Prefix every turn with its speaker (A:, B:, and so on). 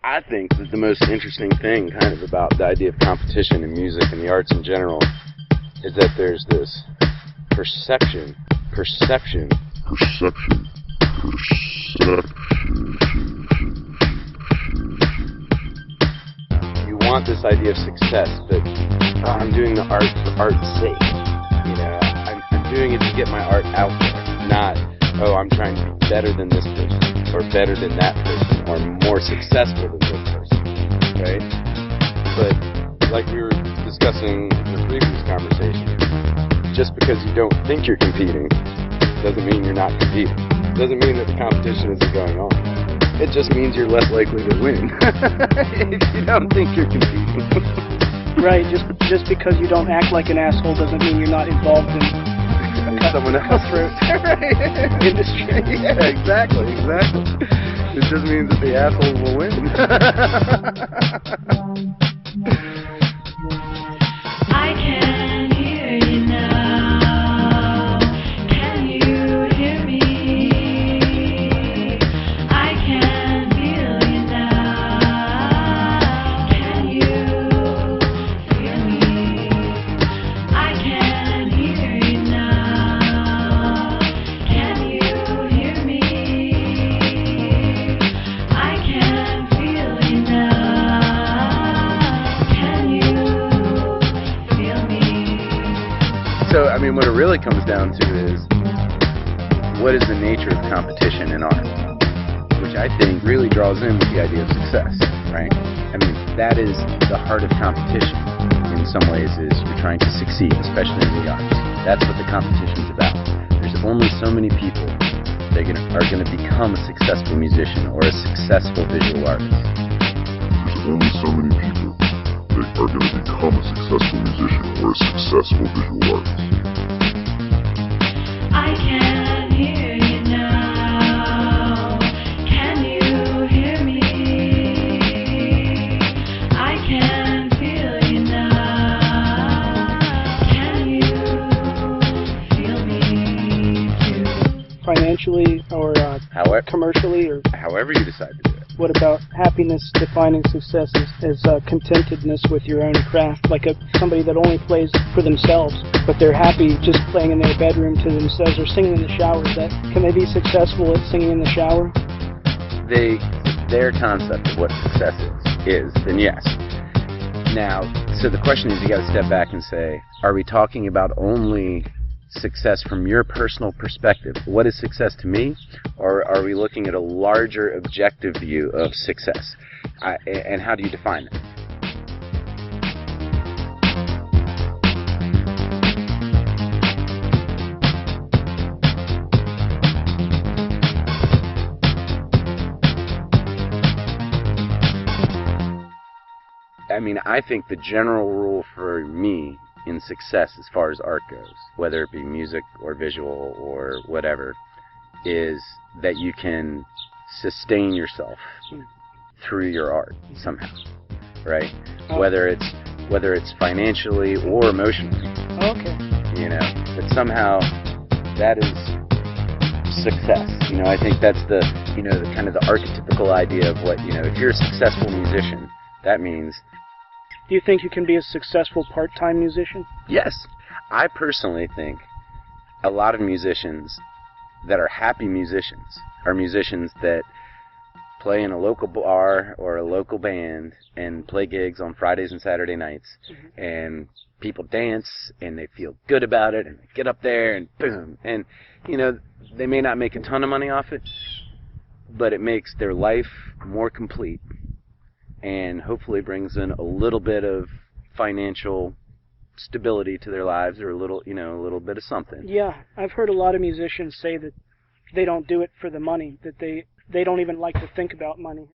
A: I think that the most interesting thing kind of about the idea of competition in music and the arts in general is that there's this perception. You want this idea of success, but I'm doing the art for art's sake. You know, I'm doing it to get my art out there, not, I'm trying to be better than this person, or better than that person, or more successful than this person, right? But like we were discussing in the previous conversation, just because you don't think you're competing doesn't mean you're not competing. Doesn't mean that the competition isn't going on. It just means you're less likely to win if you don't think you're competing.
B: Right, just because you don't act like an asshole doesn't mean you're not involved in
A: someone else's
B: industry.
A: Yeah, exactly. It just means that the asshole will win.
C: I can hear you now. Can you hear me? I can feel you now. Can you feel me? I can hear you now. Can you hear me? I can feel you now. Can you feel me?
A: So, I mean, what it really comes down to is, what is the nature of competition in art? Which I think really draws in with the idea of success, right? I mean, that is the heart of competition in some ways, is you're trying to succeed, especially in the arts. That's what the competition's about. There's only so many people that are going to become a successful musician or a successful visual artist.
D: There's only so many people that are going to become a successful musician or a successful visual artist.
C: I can hear you now. Can you hear me? I can feel you now. Can you feel me too?
B: Financially or commercially, or
A: However you decide to do it.
B: what about happiness? Defining success as contentedness with your own craft, like somebody that only plays for themselves, but they're happy just playing in their bedroom to themselves or singing in the shower. Can they be successful at singing in the shower?
A: Their concept of what success is, then yes. Now, so the question is, you got to step back and say, are we talking about only success from your personal perspective? What is success to me? Or are we looking at a larger objective view of success? And how do you define that? I mean, I think the general rule for me in success as far as art goes, whether it be music or visual or whatever, is that you can sustain yourself through your art somehow, right? Whether it's financially or emotionally.
B: Okay.
A: You know, but somehow that is success. You know, I think that's the kind of the archetypical idea of what, if you're a successful musician, that means.
B: Do you think you can be a successful part-time musician?
A: Yes. I personally think a lot of musicians that are happy musicians are musicians that play in a local bar or a local band and play gigs on Fridays and Saturday nights, and people dance and they feel good about it and they get up there and boom, and they may not make a ton of money off it, but it makes their life more complete and hopefully brings in a little bit of financial stability to their lives, or a little bit of something.
B: Yeah, I've heard a lot of musicians say that they don't do it for the money, that they don't even like to think about money.